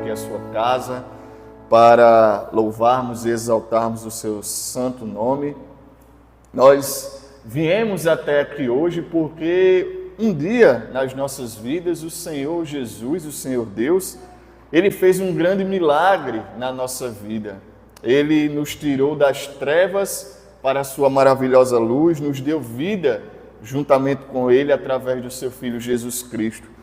aqui à sua casa para louvarmos e exaltarmos o seu santo nome. Nós viemos até aqui hoje porque um dia nas nossas vidas o Senhor Jesus, o Senhor Deus, Ele fez um grande milagre na nossa vida. Ele nos tirou das trevas para a sua maravilhosa luz, nos deu vida juntamente com Ele através do seu Filho Jesus Cristo.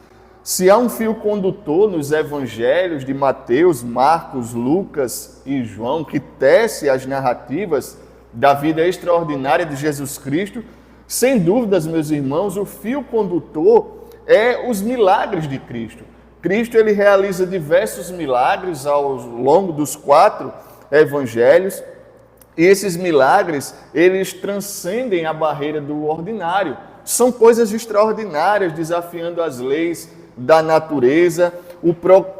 Se há um fio condutor nos evangelhos de Mateus, Marcos, Lucas e João que tece as narrativas da vida extraordinária de Jesus Cristo, sem dúvidas, meus irmãos, o fio condutor é os milagres de Cristo. Cristo ele realiza diversos milagres ao longo dos 4 evangelhos, e esses milagres, eles transcendem a barreira do ordinário. São coisas extraordinárias, desafiando as leis da natureza,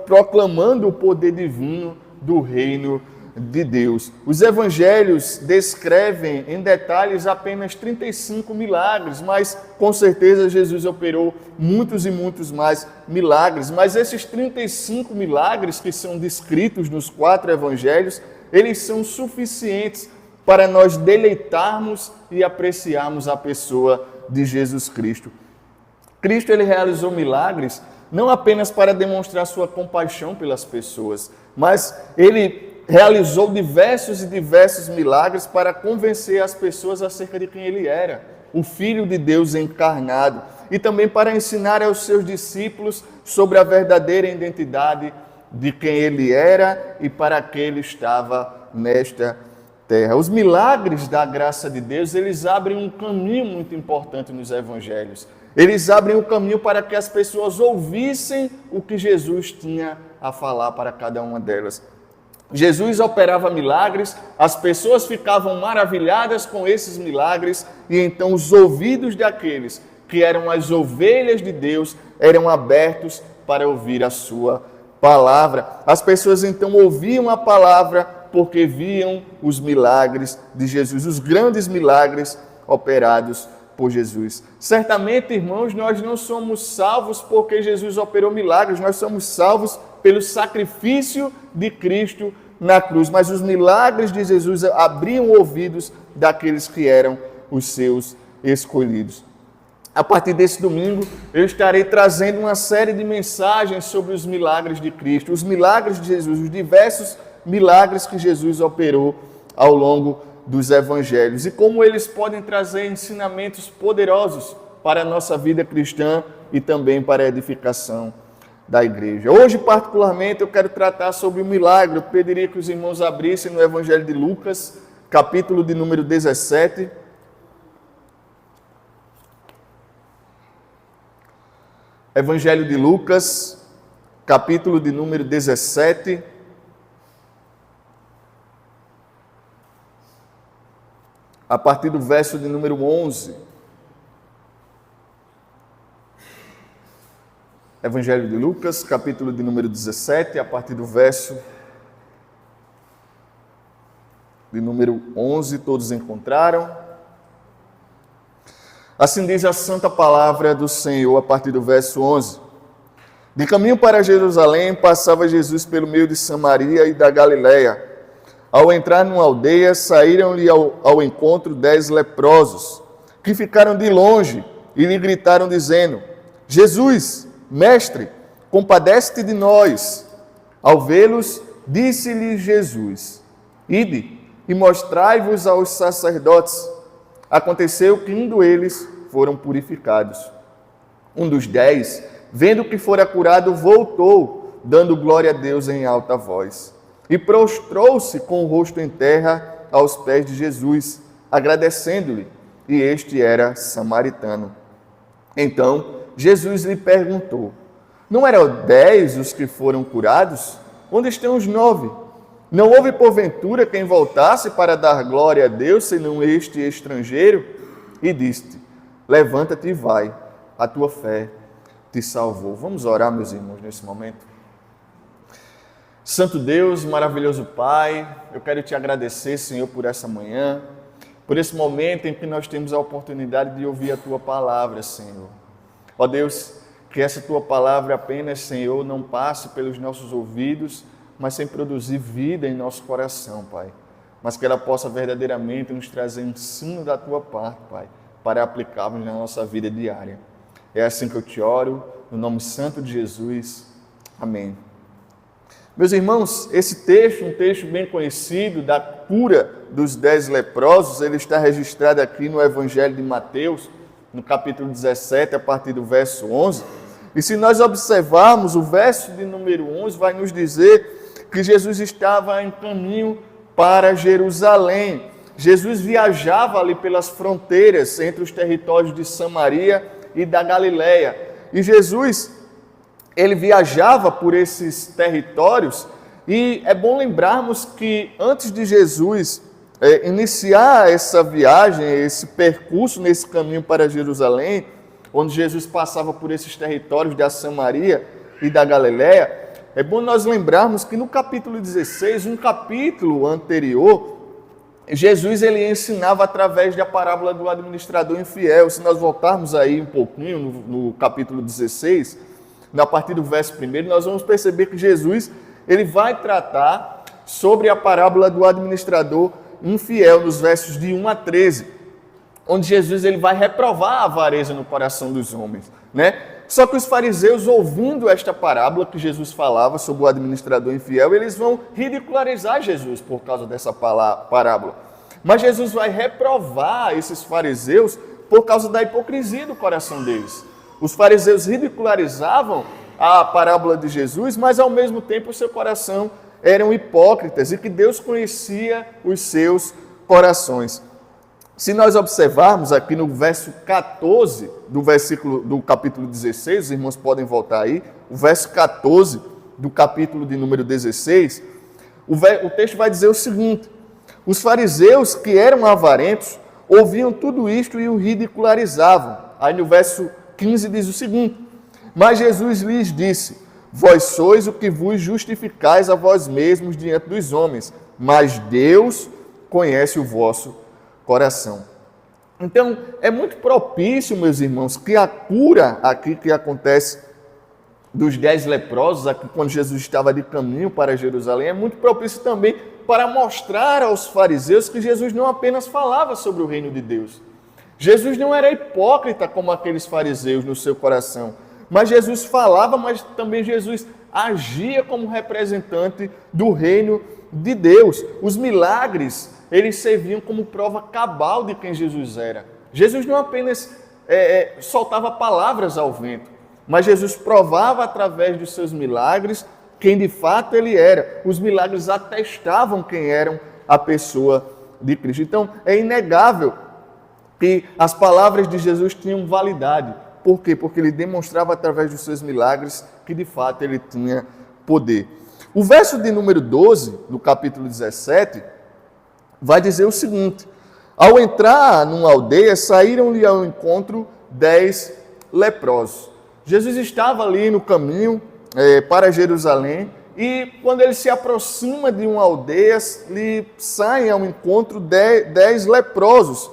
proclamando o poder divino do reino de Deus. Os evangelhos descrevem em detalhes apenas 35 milagres, mas com certeza Jesus operou muitos e muitos mais milagres. Mas esses 35 milagres que são descritos nos 4 evangelhos, eles são suficientes para nós deleitarmos e apreciarmos a pessoa de Jesus Cristo. Cristo ele realizou milagres não apenas para demonstrar sua compaixão pelas pessoas, mas ele realizou diversos milagres para convencer as pessoas acerca de quem ele era, o Filho de Deus encarnado, e também para ensinar aos seus discípulos sobre a verdadeira identidade de quem ele era e para que ele estava nesta terra. Os milagres da graça de Deus, eles abrem um caminho muito importante nos evangelhos. Eles abrem o caminho para que as pessoas ouvissem o que Jesus tinha a falar para cada uma delas. Jesus operava milagres, as pessoas ficavam maravilhadas com esses milagres e então os ouvidos daqueles que eram as ovelhas de Deus eram abertos para ouvir a sua palavra. As pessoas então ouviam a palavra porque viam os milagres de Jesus, os grandes milagres operados por Jesus. Certamente, irmãos, nós não somos salvos porque Jesus operou milagres, nós somos salvos pelo sacrifício de Cristo na cruz, mas os milagres de Jesus abriam ouvidos daqueles que eram os seus escolhidos. A partir desse domingo, eu estarei trazendo uma série de mensagens sobre os milagres de Cristo, os milagres de Jesus, os diversos milagres que Jesus operou ao longo dos evangelhos e como eles podem trazer ensinamentos poderosos para a nossa vida cristã e também para a edificação da igreja. Hoje, particularmente, eu quero tratar sobre o milagre. Eu pediria que os irmãos abrissem no Evangelho de Lucas, capítulo de número 17. Evangelho de Lucas, capítulo de número 17. A partir do verso de número 11. Evangelho de Lucas, capítulo de número 17, a partir do verso de número 11, todos encontraram? Assim diz a santa palavra do Senhor, a partir do verso 11. De caminho para Jerusalém, passava Jesus pelo meio de Samaria e da Galileia. Ao entrar numa aldeia, saíram-lhe ao encontro 10 leprosos, que ficaram de longe e lhe gritaram, dizendo: Jesus, Mestre, compadece-te de nós. Ao vê-los, disse-lhe Jesus: Ide e mostrai-vos aos sacerdotes. Aconteceu que um deles foram purificados. Um dos 10, vendo que fora curado, voltou, dando glória a Deus em alta voz. E prostrou-se com o rosto em terra aos pés de Jesus, agradecendo-lhe, e este era samaritano. Então Jesus lhe perguntou: não eram 10 os que foram curados? Onde estão os 9? Não houve porventura quem voltasse para dar glória a Deus, senão este estrangeiro? E disse: levanta-te e vai, a tua fé te salvou. Vamos orar, meus irmãos, nesse momento. Santo Deus, maravilhoso Pai, eu quero te agradecer, Senhor, por essa manhã, por esse momento em que nós temos a oportunidade de ouvir a tua palavra, Senhor. Ó Deus, Que essa tua palavra apenas, Senhor, não passe pelos nossos ouvidos, mas sem produzir vida em nosso coração, Pai. Mas que ela possa verdadeiramente nos trazer ensino da tua parte, Pai, para aplicarmos na nossa vida diária. É assim que eu te oro, no nome santo de Jesus. Amém. Meus irmãos, esse texto, um texto bem conhecido da cura dos 10 leprosos, ele está registrado aqui no Evangelho de Mateus, no capítulo 17, a partir do verso 11. E se nós observarmos, o verso de número 11 vai nos dizer que Jesus estava em caminho para Jerusalém. Jesus viajava ali pelas fronteiras entre os territórios de Samaria e da Galileia. E Jesus, ele viajava por esses territórios, e é bom lembrarmos que antes de Jesus iniciar essa viagem, esse percurso nesse caminho para Jerusalém, onde Jesus passava por esses territórios da Samaria e da Galileia, é bom nós lembrarmos que no capítulo 16, um capítulo anterior, Jesus ele ensinava através da parábola do administrador infiel. Se nós voltarmos aí um pouquinho no capítulo 16, a partir do verso 1, nós vamos perceber que Jesus ele vai tratar sobre a parábola do administrador infiel, nos versos de 1 a 13, onde Jesus ele vai reprovar a avareza no coração dos homens, né? Só que os fariseus, ouvindo esta parábola que Jesus falava sobre o administrador infiel, eles vão ridicularizar Jesus por causa dessa parábola. Mas Jesus vai reprovar esses fariseus por causa da hipocrisia do coração deles. Os fariseus ridicularizavam a parábola de Jesus, mas ao mesmo tempo o seu coração eram hipócritas e que Deus conhecia os seus corações. Se nós observarmos aqui no verso 14 do capítulo 16, os irmãos podem voltar aí, o verso 14 do capítulo de número 16, o texto vai dizer o seguinte: os fariseus que eram avarentos ouviam tudo isto e o ridicularizavam. Aí no verso 15 diz o seguinte: mas Jesus lhes disse: vós sois o que vos justificais a vós mesmos diante dos homens, mas Deus conhece o vosso coração. Então, é muito propício, meus irmãos, que a cura aqui que acontece dos 10 leprosos, aqui quando Jesus estava de caminho para Jerusalém, é muito propício também para mostrar aos fariseus que Jesus não apenas falava sobre o reino de Deus. Jesus não era hipócrita como aqueles fariseus no seu coração, mas Jesus falava, mas também Jesus agia como representante do reino de Deus. Os milagres, eles serviam como prova cabal de quem Jesus era. Jesus não apenas soltava palavras ao vento, mas Jesus provava através dos seus milagres quem de fato ele era. Os milagres atestavam quem era a pessoa de Cristo. Então, é inegável que as palavras de Jesus tinham validade. Por quê? Porque ele demonstrava através dos seus milagres que de fato ele tinha poder. O verso de número 12, do capítulo 17, vai dizer o seguinte: ao entrar numa aldeia, saíram-lhe ao encontro 10 leprosos. Jesus estava ali no caminho para Jerusalém, e quando ele se aproxima de uma aldeia, lhe saem ao encontro 10 leprosos.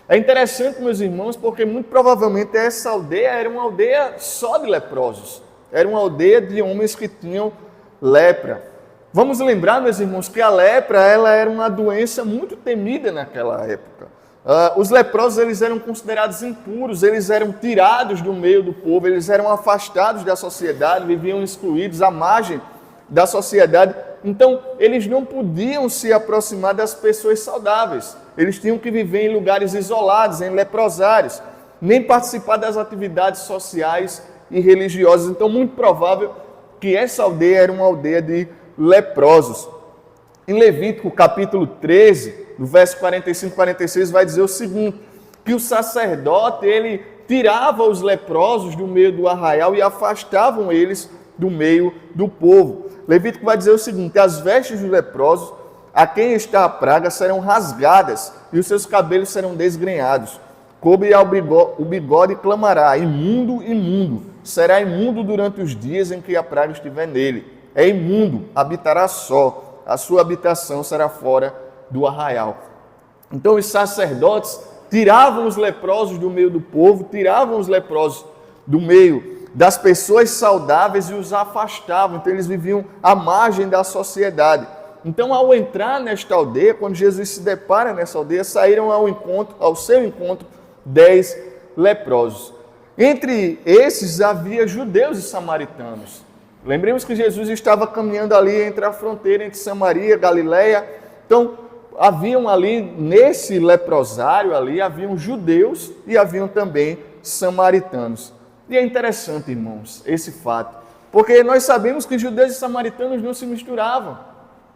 É interessante, meus irmãos, porque muito provavelmente essa aldeia era uma aldeia só de leprosos. Era uma aldeia de homens que tinham lepra. Vamos lembrar, meus irmãos, que a lepra ela era uma doença muito temida naquela época. Os leprosos eles eram considerados impuros, eles eram tirados do meio do povo, eles eram afastados da sociedade, viviam excluídos à margem da sociedade. Então, eles não podiam se aproximar das pessoas saudáveis. Eles tinham que viver em lugares isolados, em leprosários, nem participar das atividades sociais e religiosas. Então, muito provável que essa aldeia era uma aldeia de leprosos. Em Levítico, capítulo 13, no verso 45 e 46, vai dizer o seguinte: que o sacerdote, ele tirava os leprosos do meio do arraial e afastavam eles do meio do povo. Levítico vai dizer o seguinte: as vestes dos leprosos, a quem está a praga, serão rasgadas e os seus cabelos serão desgrenhados. Coube ao o bigode e clamará: imundo, imundo, será imundo durante os dias em que a praga estiver nele. É imundo, habitará só, a sua habitação será fora do arraial. Então os sacerdotes tiravam os leprosos do meio do povo, tiravam os leprosos do meio das pessoas saudáveis e os afastavam. Então eles viviam à margem da sociedade. Então, ao entrar nesta aldeia, quando Jesus se depara nessa aldeia, saíram ao seu encontro 10 leprosos. Entre esses havia judeus e samaritanos. Lembremos que Jesus estava caminhando ali entre a fronteira entre Samaria e Galileia. Então, haviam ali, nesse leprosário ali, haviam judeus e haviam também samaritanos. E é interessante, irmãos, esse fato, porque nós sabemos que judeus e samaritanos não se misturavam.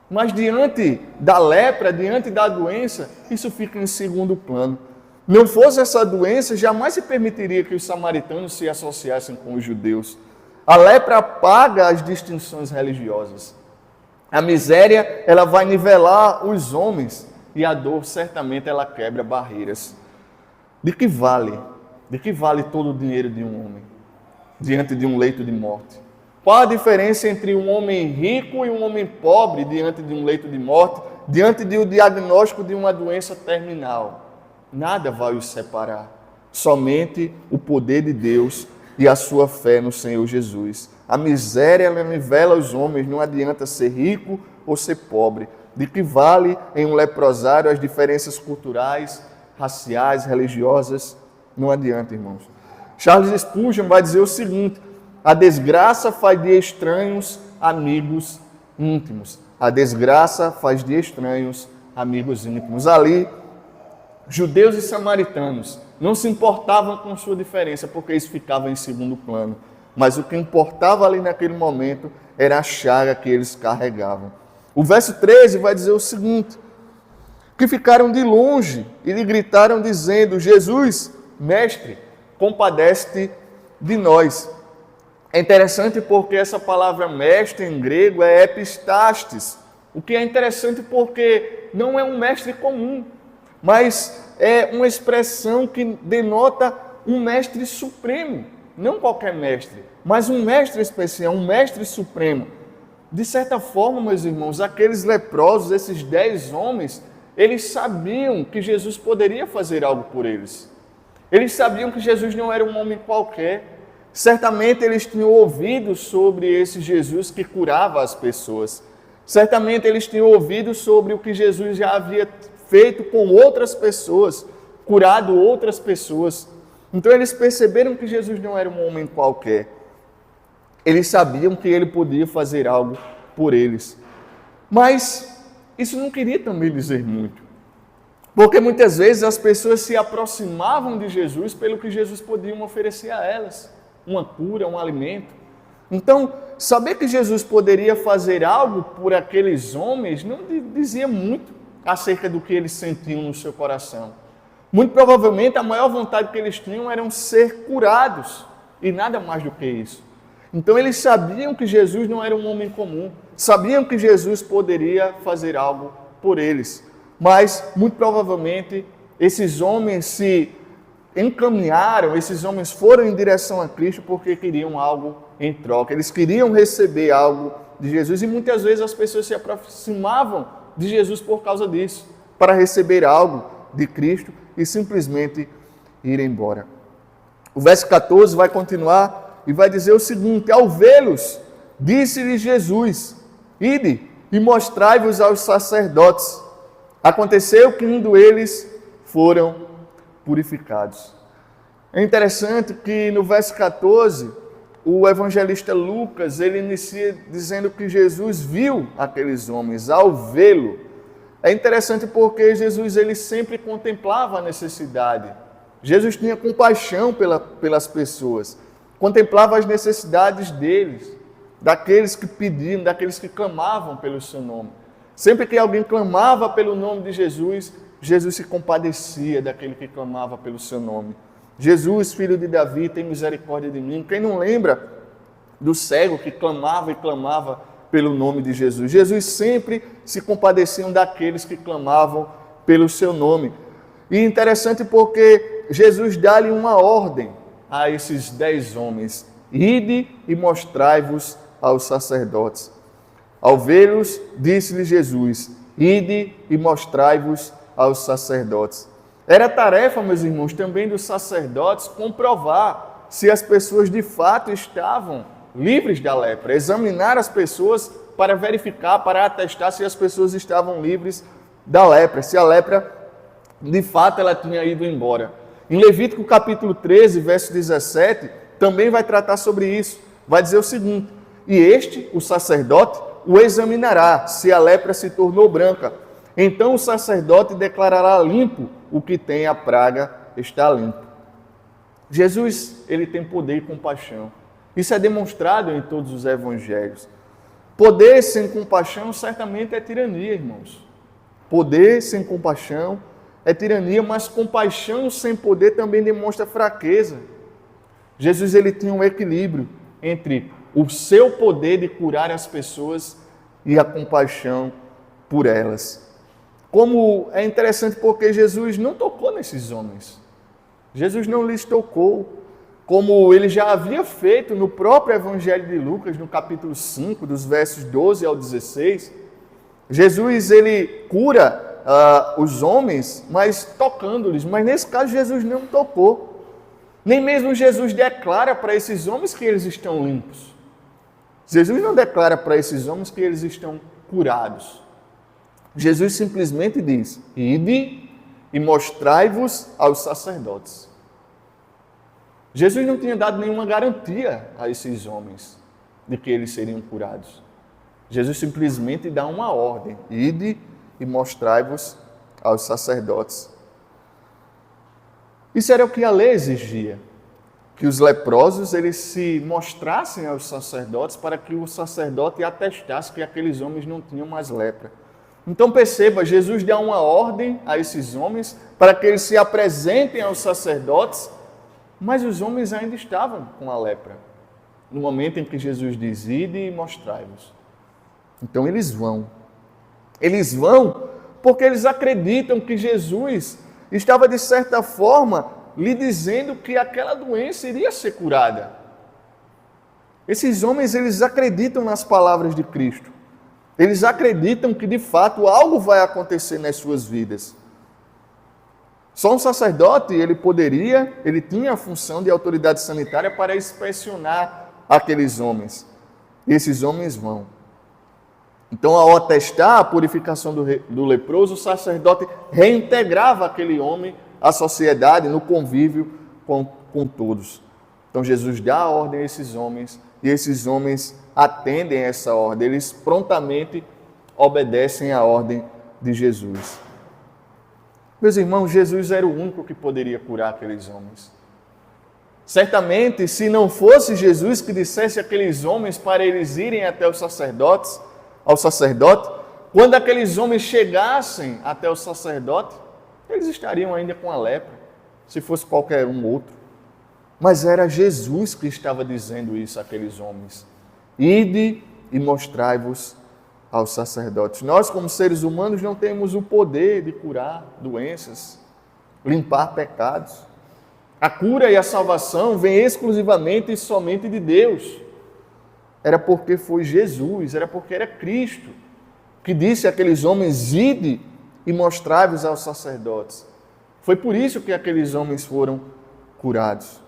Mas diante da lepra, diante da doença, isso fica em segundo plano. Não fosse essa doença, jamais se permitiria que os samaritanos se associassem com os judeus. A lepra apaga as distinções religiosas. A miséria, ela vai nivelar os homens e a dor, certamente, ela quebra barreiras. De que vale? De que vale todo o dinheiro de um homem diante de um leito de morte? Qual a diferença entre um homem rico e um homem pobre diante de um leito de morte, diante do diagnóstico de uma doença terminal? Nada vai os separar, somente o poder de Deus e a sua fé no Senhor Jesus. A miséria, ela nivela os homens, não adianta ser rico ou ser pobre. De que vale em um leprosário as diferenças culturais, raciais, religiosas? Não adianta, irmãos. Charles Spurgeon vai dizer o seguinte: a desgraça faz de estranhos amigos íntimos. A desgraça faz de estranhos amigos íntimos. Ali, judeus e samaritanos não se importavam com sua diferença, porque isso ficava em segundo plano. Mas o que importava ali naquele momento era a chaga que eles carregavam. O verso 13 vai dizer o seguinte: que ficaram de longe e lhe gritaram dizendo: Jesus, mestre, compadece-te de nós. É interessante porque essa palavra mestre em grego é epistastes, o que é interessante porque não é um mestre comum, mas é uma expressão que denota um mestre supremo, não qualquer mestre, mas um mestre especial, um mestre supremo. De certa forma, meus irmãos, aqueles leprosos, esses 10 homens, eles sabiam que Jesus poderia fazer algo por eles. Eles sabiam que Jesus não era um homem qualquer. Certamente eles tinham ouvido sobre esse Jesus que curava as pessoas. Certamente eles tinham ouvido sobre o que Jesus já havia feito com outras pessoas, curado outras pessoas. Então eles perceberam que Jesus não era um homem qualquer. Eles sabiam que ele podia fazer algo por eles. Mas isso não queria também dizer muito. Porque muitas vezes as pessoas se aproximavam de Jesus pelo que Jesus podia oferecer a elas. Uma cura, um alimento. Então, saber que Jesus poderia fazer algo por aqueles homens não dizia muito acerca do que eles sentiam no seu coração. Muito provavelmente a maior vontade que eles tinham era ser curados e nada mais do que isso. Então eles sabiam que Jesus não era um homem comum, sabiam que Jesus poderia fazer algo por eles, mas muito provavelmente esses homens se encaminharam, esses homens foram em direção a Cristo porque queriam algo em troca, eles queriam receber algo de Jesus e muitas vezes as pessoas se aproximavam de Jesus por causa disso, para receber algo de Cristo e simplesmente ir embora. O verso 14 vai continuar e vai dizer o seguinte: ao vê-los, disse-lhe Jesus: ide e mostrai-vos aos sacerdotes. Aconteceu que indo eles foram purificados. É interessante que no verso 14, o evangelista Lucas, ele inicia dizendo que Jesus viu aqueles homens ao vê-lo. É interessante porque Jesus ele sempre contemplava a necessidade. Jesus tinha compaixão pelas pessoas, contemplava as necessidades deles, daqueles que pediam, daqueles que clamavam pelo seu nome. Sempre que alguém clamava pelo nome de Jesus, Jesus se compadecia daquele que clamava pelo seu nome. Jesus, filho de Davi, tem misericórdia de mim. Quem não lembra do cego que clamava e clamava pelo nome de Jesus? Jesus sempre se compadecia daqueles que clamavam pelo seu nome. E interessante porque Jesus dá-lhe uma ordem a esses 10 homens: ide e mostrai-vos aos sacerdotes. Ao vê-los, disse-lhe Jesus: ide e mostrai-vos aos sacerdotes. Era tarefa, meus irmãos, também dos sacerdotes comprovar se as pessoas de fato estavam livres da lepra, examinar as pessoas para verificar, para atestar se as pessoas estavam livres da lepra, se a lepra de fato ela tinha ido embora. Em Levítico capítulo 13, verso 17, também vai tratar sobre isso. Vai dizer o seguinte: e este, o sacerdote, o examinará, se a lepra se tornou branca. Então o sacerdote declarará limpo o que tem a praga, está limpo. Jesus, ele tem poder e compaixão. Isso é demonstrado em todos os evangelhos. Poder sem compaixão certamente é tirania, irmãos. Poder sem compaixão é tirania, mas compaixão sem poder também demonstra fraqueza. Jesus, ele tinha um equilíbrio entre o seu poder de curar as pessoas e a compaixão por elas. Como é interessante porque Jesus não tocou nesses homens. Jesus não lhes tocou, como ele já havia feito no próprio Evangelho de Lucas, no capítulo 5, dos versos 12 ao 16. Jesus, ele cura os homens, mas tocando-lhes. Mas nesse caso, Jesus não tocou. Nem mesmo Jesus declara para esses homens que eles estão limpos. Jesus não declara para esses homens que eles estão curados. Jesus simplesmente diz: ide e mostrai-vos aos sacerdotes. Jesus não tinha dado nenhuma garantia a esses homens de que eles seriam curados. Jesus simplesmente dá uma ordem: ide e mostrai-vos aos sacerdotes. Isso era o que a lei exigia, que os leprosos eles se mostrassem aos sacerdotes para que o sacerdote atestasse que aqueles homens não tinham mais lepra. Então perceba, Jesus dá uma ordem a esses homens para que eles se apresentem aos sacerdotes, mas os homens ainda estavam com a lepra, no momento em que Jesus diz: ide e mostrai-vos. Então eles vão porque eles acreditam que Jesus estava de certa forma lhe dizendo que aquela doença iria ser curada. Esses homens, eles acreditam nas palavras de Cristo. Eles acreditam que de fato algo vai acontecer nas suas vidas. Só um sacerdote, ele tinha a função de autoridade sanitária para inspecionar aqueles homens. E esses homens vão. Então, ao atestar a purificação do leproso, o sacerdote reintegrava aquele homem à sociedade, no convívio com todos. Então, Jesus dá a ordem a esses homens, e esses homens atendem a essa ordem. Eles prontamente obedecem à ordem de Jesus. Meus irmãos, Jesus era o único que poderia curar aqueles homens. Certamente, se não fosse Jesus que dissesse àqueles homens para eles irem até os sacerdotes, ao sacerdote, quando aqueles homens chegassem até o sacerdote, eles estariam ainda com a lepra, se fosse qualquer um outro. Mas era Jesus que estava dizendo isso àqueles homens: ide e mostrai-vos aos sacerdotes. Nós, como seres humanos, não temos o poder de curar doenças, limpar pecados. A cura e a salvação vêm exclusivamente e somente de Deus. Era porque foi Jesus, era porque era Cristo que disse àqueles homens: ide e mostrai-vos aos sacerdotes. Foi por isso que aqueles homens foram curados.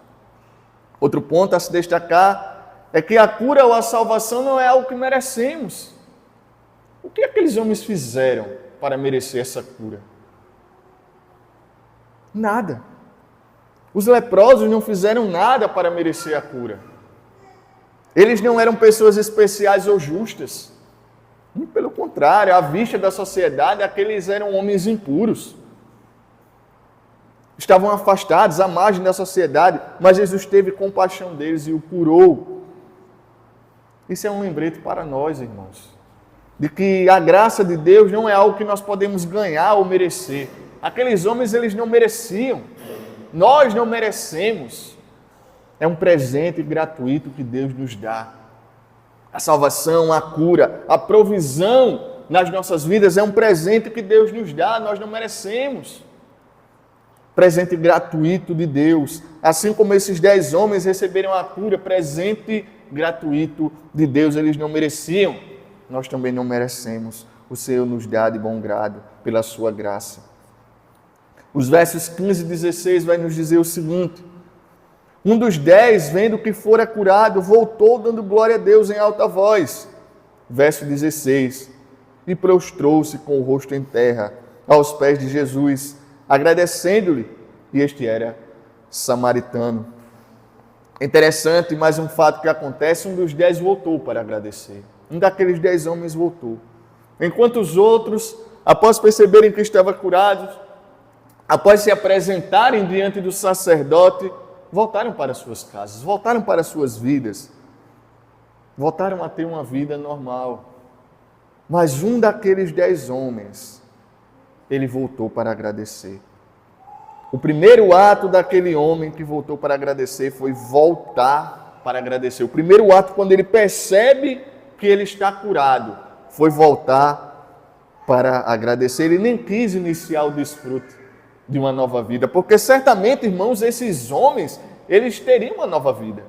Outro ponto a se destacar é que a cura ou a salvação não é algo que merecemos. O que aqueles homens fizeram para merecer essa cura? Nada. Os leprosos não fizeram nada para merecer a cura. Eles não eram pessoas especiais ou justas. Pelo contrário, à vista da sociedade, aqueles eram homens impuros. Estavam afastados, à margem da sociedade, mas Jesus teve compaixão deles e o curou. Isso é um lembrete para nós, irmãos, de que a graça de Deus não é algo que nós podemos ganhar ou merecer. Aqueles homens, eles não mereciam. Nós não merecemos. É um presente gratuito que Deus nos dá. A salvação, a cura, a provisão nas nossas vidas é um presente que Deus nos dá, nós não merecemos. Presente gratuito de Deus. Assim como esses 10 homens receberam a cura, presente gratuito de Deus, eles não mereciam. Nós também não merecemos. O Senhor nos dá de bom grado pela sua graça. Os versos 15 e 16 vai nos dizer o seguinte: Um dos 10, vendo que fora curado, voltou dando glória a Deus em alta voz. Verso 16. E prostrou-se com o rosto em terra, aos pés de Jesus, agradecendo-lhe. E este era samaritano. Interessante, mais um fato que acontece, um dos 10 voltou para agradecer. Um daqueles 10 homens voltou. Enquanto os outros, após perceberem que estava curado, após se apresentarem diante do sacerdote, voltaram para suas casas, voltaram para suas vidas, voltaram a ter uma vida normal. Mas um daqueles 10 homens, ele voltou para agradecer. O primeiro ato daquele homem que voltou para agradecer foi voltar para agradecer. O primeiro ato, quando ele percebe que ele está curado, foi voltar para agradecer. Ele nem quis iniciar o desfrute de uma nova vida, porque certamente, irmãos, esses homens, eles teriam uma nova vida.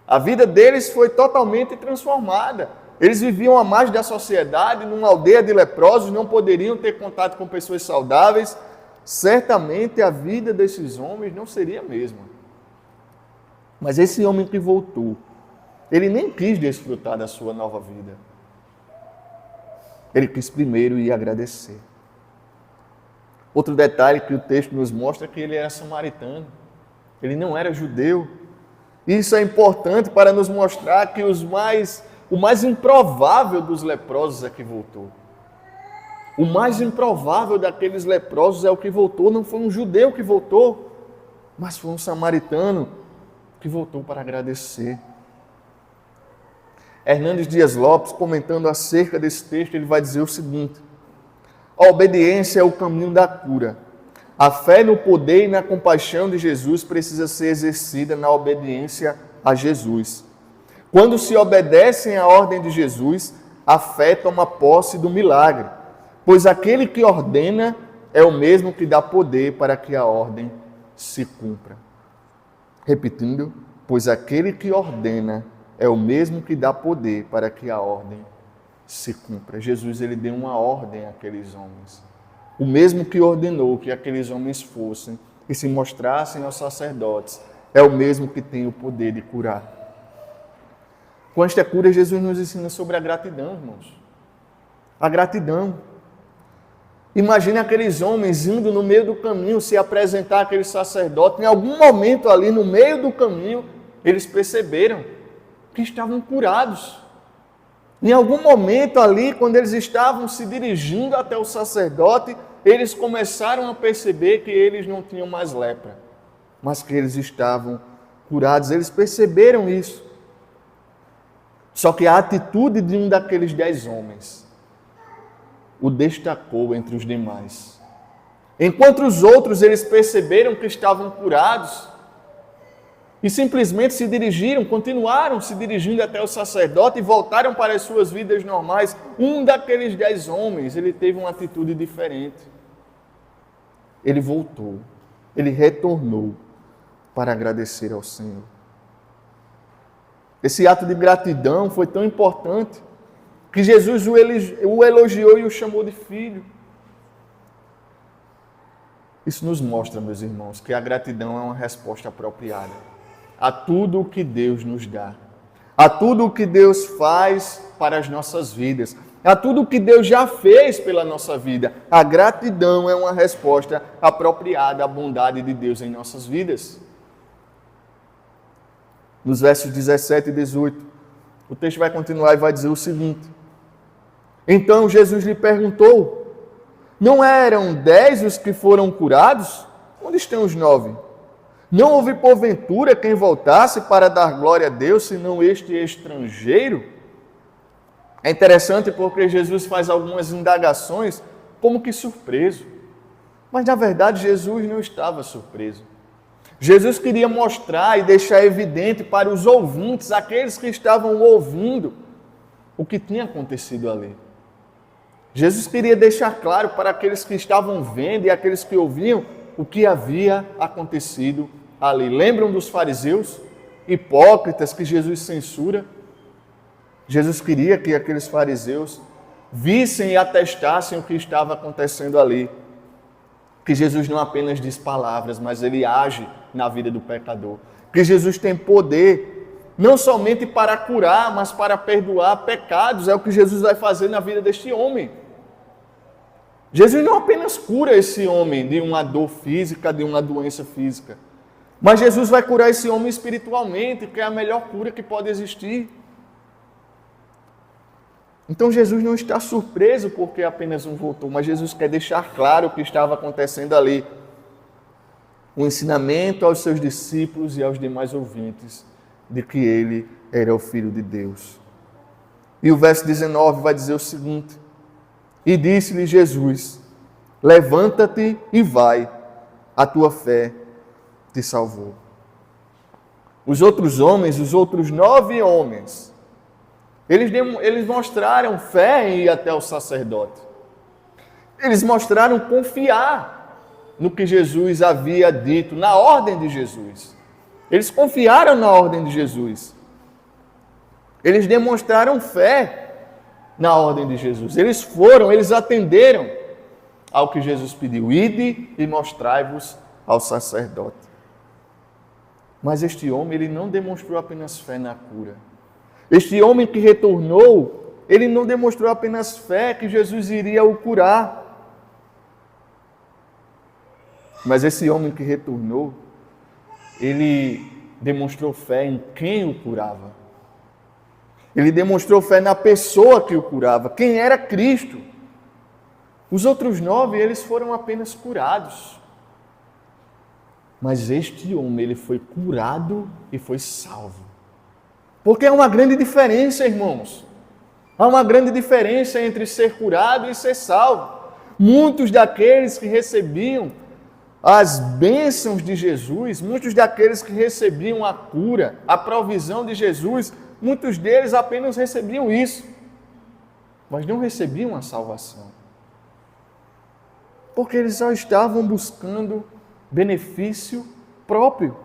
A vida deles foi totalmente transformada. Eles viviam à margem da sociedade, numa aldeia de leprosos, não poderiam ter contato com pessoas saudáveis. Certamente a vida desses homens não seria a mesma. Mas esse homem que voltou, ele nem quis desfrutar da sua nova vida. Ele quis primeiro ir agradecer. Outro detalhe que o texto nos mostra é que ele era samaritano. Ele não era judeu. Isso é importante para nos mostrar que o mais improvável dos leprosos é que voltou. O mais improvável daqueles leprosos é o que voltou. Não foi um judeu que voltou, mas foi um samaritano que voltou para agradecer. Hernandes Dias Lopes, comentando acerca desse texto, ele vai dizer o seguinte: a obediência é o caminho da cura. A fé no poder e na compaixão de Jesus precisa ser exercida na obediência a Jesus. Quando se obedecem à ordem de Jesus, a fé toma posse do milagre, pois aquele que ordena é o mesmo que dá poder para que a ordem se cumpra. Repetindo, pois aquele que ordena é o mesmo que dá poder para que a ordem se cumpra. Jesus, ele deu uma ordem àqueles homens. O mesmo que ordenou que aqueles homens fossem e se mostrassem aos sacerdotes, é o mesmo que tem o poder de curar. Com esta cura, Jesus nos ensina sobre a gratidão, irmãos. A gratidão. Imagine aqueles homens indo no meio do caminho se apresentar àquele sacerdote. Em algum momento ali no meio do caminho, eles perceberam que estavam curados. Em algum momento ali, quando eles estavam se dirigindo até o sacerdote, eles começaram a perceber que eles não tinham mais lepra, mas que eles estavam curados. Eles perceberam isso. Só que a atitude de um daqueles 10 homens o destacou entre os demais. Enquanto os outros, eles perceberam que estavam curados e simplesmente se dirigiram, continuaram se dirigindo até o sacerdote e voltaram para as suas vidas normais. Um daqueles 10 homens, ele teve uma atitude diferente. Ele voltou, ele retornou para agradecer ao Senhor. Esse ato de gratidão foi tão importante que Jesus o elogiou e o chamou de filho. Isso nos mostra, meus irmãos, que a gratidão é uma resposta apropriada a tudo o que Deus nos dá, a tudo o que Deus faz para as nossas vidas, a tudo o que Deus já fez pela nossa vida. A gratidão é uma resposta apropriada à bondade de Deus em nossas vidas. Nos versos 17 e 18, o texto vai continuar e vai dizer o seguinte: então Jesus lhe perguntou: não eram 10 os que foram curados? Onde estão os 9? Não houve porventura quem voltasse para dar glória a Deus, senão este estrangeiro? É interessante porque Jesus faz algumas indagações como que surpreso. Mas na verdade Jesus não estava surpreso. Jesus queria mostrar e deixar evidente para os ouvintes, aqueles que estavam ouvindo, o que tinha acontecido ali. Jesus queria deixar claro para aqueles que estavam vendo e aqueles que ouviam o que havia acontecido ali. Lembram dos fariseus hipócritas que Jesus censura? Jesus queria que aqueles fariseus vissem e atestassem o que estava acontecendo ali. Que Jesus não apenas diz palavras, mas ele age na vida do pecador. que Jesus tem poder, não somente para curar, mas para perdoar pecados. É o que Jesus vai fazer na vida deste homem. Jesus não apenas cura esse homem de uma dor física, de uma doença física, mas Jesus vai curar esse homem espiritualmente, que é a melhor cura que pode existir. Então Jesus não está surpreso porque apenas um voltou, mas Jesus quer deixar claro o que estava acontecendo ali. O ensinamento aos seus discípulos e aos demais ouvintes de que ele era o Filho de Deus. E o verso 19 vai dizer o seguinte: e disse-lhe Jesus: levanta-te e vai, a tua fé te salvou. Os outros homens, os outros 9 homens, eles mostraram fé em ir até o sacerdote. Eles mostraram confiar no que Jesus havia dito, na ordem de Jesus. Eles confiaram na ordem de Jesus. Eles demonstraram fé na ordem de Jesus. Eles atenderam ao que Jesus pediu. Ide e mostrai-vos ao sacerdote. Mas este homem, ele não demonstrou apenas fé na cura. Este homem que retornou, ele não demonstrou apenas fé que Jesus iria o curar. Mas esse homem que retornou, ele demonstrou fé em quem o curava. Ele demonstrou fé na pessoa que o curava, quem era Cristo. Os outros 9, eles foram apenas curados. Mas este homem, ele foi curado e foi salvo. Porque há uma grande diferença, irmãos. Há uma grande diferença entre ser curado e ser salvo. Muitos daqueles que recebiam as bênçãos de Jesus, muitos daqueles que recebiam a cura, a provisão de Jesus, muitos deles apenas recebiam isso, mas não recebiam a salvação. Porque eles só estavam buscando benefício próprio.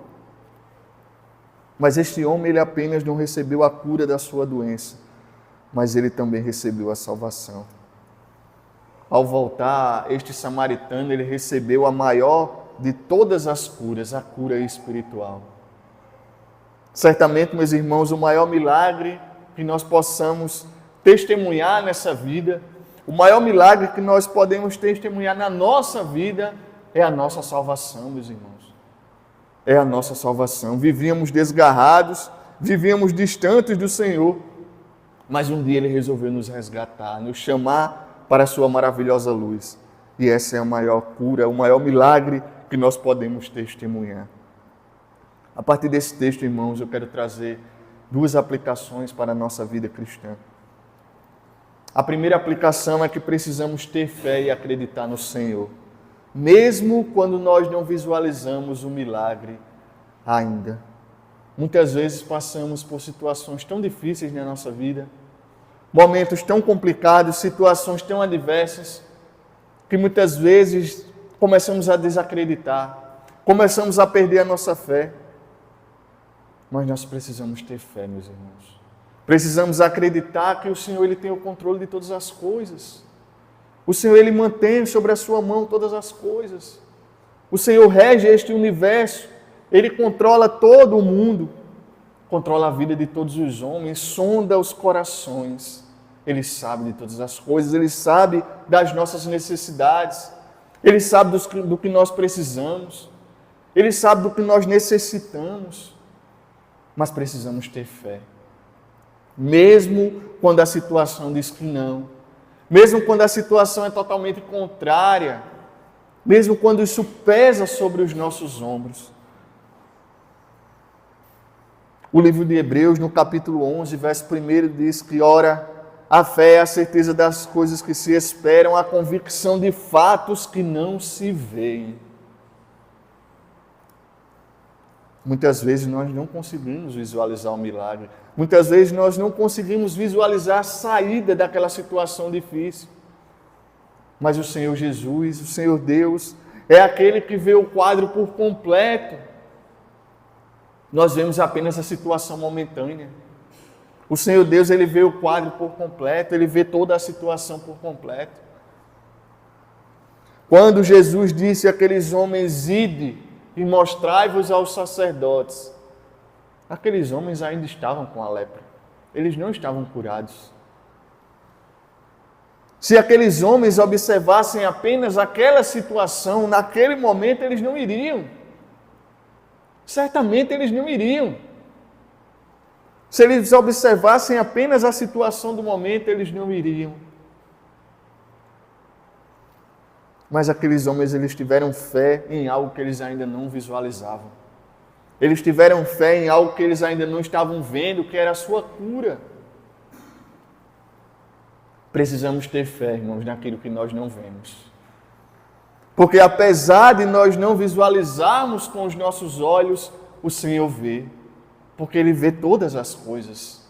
Mas este homem, ele apenas não recebeu a cura da sua doença, mas ele também recebeu a salvação. Ao voltar, este samaritano, ele recebeu a maior de todas as curas, a cura espiritual. Certamente, meus irmãos, o maior milagre que nós possamos testemunhar nessa vida, o maior milagre que nós podemos testemunhar na nossa vida é a nossa salvação, meus irmãos. É a nossa salvação. Vivíamos desgarrados, vivíamos distantes do Senhor, mas um dia Ele resolveu nos resgatar, nos chamar para a sua maravilhosa luz. E essa é a maior cura, o maior milagre que nós podemos testemunhar. A partir desse texto, irmãos, eu quero trazer 2 aplicações para a nossa vida cristã. A primeira aplicação é que precisamos ter fé e acreditar no Senhor, mesmo quando nós não visualizamos o milagre ainda. Muitas vezes passamos por situações tão difíceis na nossa vida, momentos tão complicados, situações tão adversas, que muitas vezes começamos a desacreditar, começamos a perder a nossa fé. Mas nós precisamos ter fé, meus irmãos. Precisamos acreditar que o Senhor, Ele tem o controle de todas as coisas. O Senhor, Ele mantém sobre a sua mão todas as coisas. O Senhor rege este universo. Ele controla todo o mundo. Controla a vida de todos os homens. Sonda os corações. Ele sabe de todas as coisas. Ele sabe das nossas necessidades. Ele sabe do que nós precisamos. Ele sabe do que nós necessitamos. Mas precisamos ter fé. Mesmo quando a situação diz que não. Mesmo quando a situação é totalmente contrária. Mesmo quando isso pesa sobre os nossos ombros. O livro de Hebreus, no capítulo 11, verso 1, diz que, ora, a fé é a certeza das coisas que se esperam, a convicção de fatos que não se veem. Muitas vezes nós não conseguimos visualizar o milagre. Muitas vezes nós não conseguimos visualizar a saída daquela situação difícil. Mas o Senhor Jesus, o Senhor Deus, é aquele que vê o quadro por completo. Nós vemos apenas a situação momentânea. O Senhor Deus, Ele vê o quadro por completo, Ele vê toda a situação por completo. Quando Jesus disse àqueles homens, ide e mostrai-vos aos sacerdotes, aqueles homens ainda estavam com a lepra. Eles não estavam curados. Se aqueles homens observassem apenas aquela situação, naquele momento eles não iriam. Certamente eles não iriam. Se eles observassem apenas a situação do momento, eles não iriam. Mas aqueles homens, eles tiveram fé em algo que eles ainda não visualizavam. Eles tiveram fé em algo que eles ainda não estavam vendo, que era a sua cura. Precisamos ter fé, irmãos, naquilo que nós não vemos. Porque apesar de nós não visualizarmos com os nossos olhos, o Senhor vê. Porque Ele vê todas as coisas.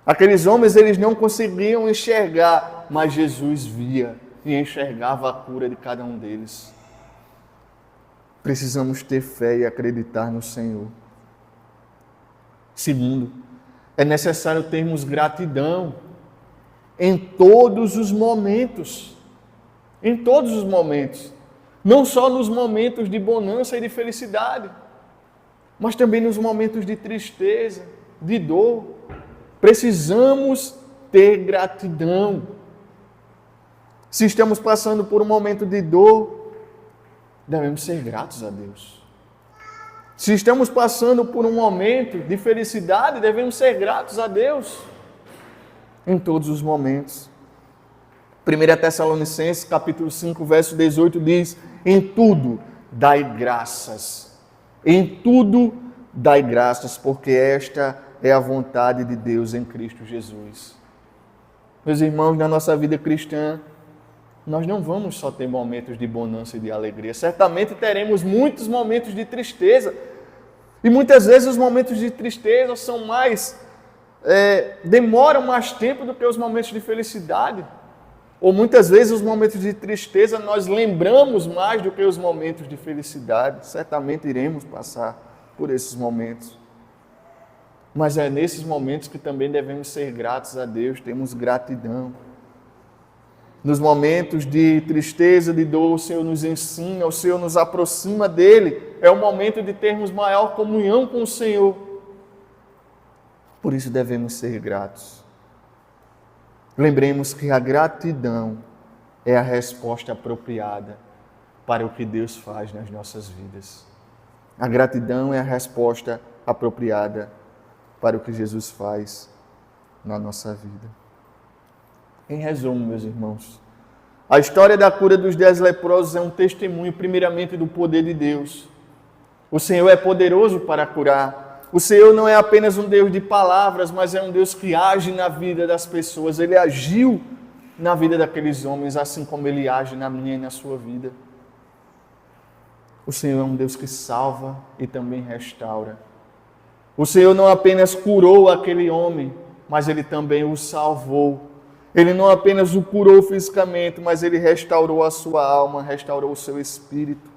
Aqueles homens, eles não conseguiam enxergar, mas Jesus via e enxergava a cura de cada um deles. Precisamos ter fé e acreditar no Senhor. Segundo, é necessário termos gratidão em todos os momentos. Em todos os momentos. Não só nos momentos de bonança e de felicidade, mas também nos momentos de tristeza, de dor. Precisamos ter gratidão. Se estamos passando por um momento de dor, devemos ser gratos a Deus. Se estamos passando por um momento de felicidade, devemos ser gratos a Deus. Em todos os momentos. 1 Tessalonicenses, capítulo 5, verso 18 diz: em tudo dai graças. Em tudo dai graças, porque esta é a vontade de Deus em Cristo Jesus. Meus irmãos, na nossa vida cristã, nós não vamos só ter momentos de bonança e de alegria. Certamente teremos muitos momentos de tristeza. E muitas vezes os momentos de tristeza são demoram mais tempo do que os momentos de felicidade. Ou muitas vezes os momentos de tristeza nós lembramos mais do que os momentos de felicidade. Certamente iremos passar por esses momentos. Mas é nesses momentos que também devemos ser gratos a Deus, temos gratidão. Nos momentos de tristeza, de dor, o Senhor nos ensina, o Senhor nos aproxima dEle. É o momento de termos maior comunhão com o Senhor. Por isso devemos ser gratos. Lembremos que a gratidão é a resposta apropriada para o que Deus faz nas nossas vidas. A gratidão é a resposta apropriada para o que Jesus faz na nossa vida. Em resumo, meus irmãos, a história da cura dos 10 leprosos é um testemunho, primeiramente, do poder de Deus. O Senhor é poderoso para curar. O Senhor não é apenas um Deus de palavras, mas é um Deus que age na vida das pessoas. Ele agiu na vida daqueles homens, assim como Ele age na minha e na sua vida. O Senhor é um Deus que salva e também restaura. O Senhor não apenas curou aquele homem, mas Ele também o salvou. Ele não apenas o curou fisicamente, mas Ele restaurou a sua alma, restaurou o seu espírito.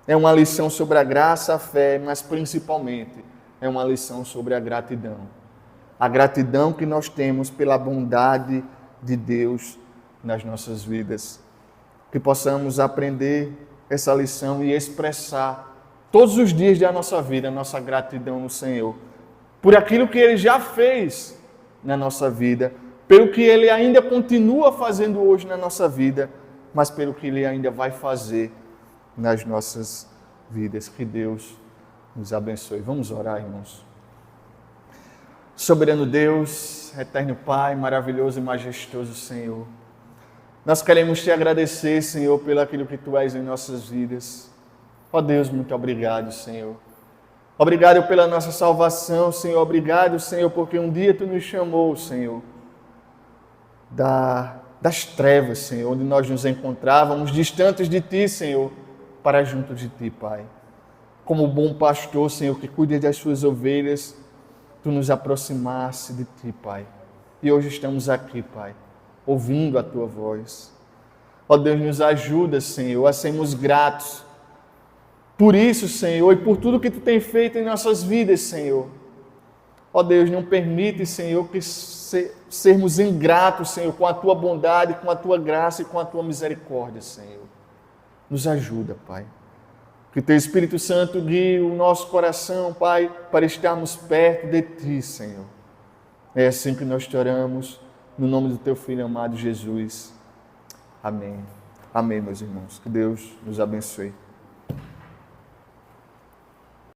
É uma lição sobre a graça, a fé, mas principalmente é uma lição sobre a gratidão. A gratidão que nós temos pela bondade de Deus nas nossas vidas. Que possamos aprender essa lição e expressar todos os dias da nossa vida a nossa gratidão no Senhor. Por aquilo que Ele já fez na nossa vida, pelo que Ele ainda continua fazendo hoje na nossa vida, mas pelo que Ele ainda vai fazer nas nossas vidas. Que Deus nos abençoe. Vamos orar, irmãos. Soberano Deus, eterno Pai, maravilhoso e majestoso Senhor, nós queremos Te agradecer, Senhor, pelo aquilo que Tu és em nossas vidas. Ó Deus, muito obrigado, Senhor. Obrigado pela nossa salvação, Senhor. Obrigado, Senhor, porque um dia Tu nos chamou, Senhor, das trevas, Senhor, onde nós nos encontrávamos, distantes de Ti, Senhor, para junto de Ti, Pai. Como bom pastor, Senhor, que cuida das Suas ovelhas, Tu nos aproximaste de Ti, Pai. E hoje estamos aqui, Pai, ouvindo a Tua voz. Ó Deus, nos ajuda, Senhor, a sermos gratos por isso, Senhor, e por tudo que Tu tem feito em nossas vidas, Senhor. Ó Deus, não permite, Senhor, que sermos ingratos, Senhor, com a Tua bondade, com a Tua graça e com a Tua misericórdia, Senhor. Nos ajuda, Pai. Que Teu Espírito Santo guie o nosso coração, Pai, para estarmos perto de Ti, Senhor. É assim que nós te oramos, no nome do Teu Filho amado Jesus. Amém. Amém, meus irmãos. Que Deus nos abençoe.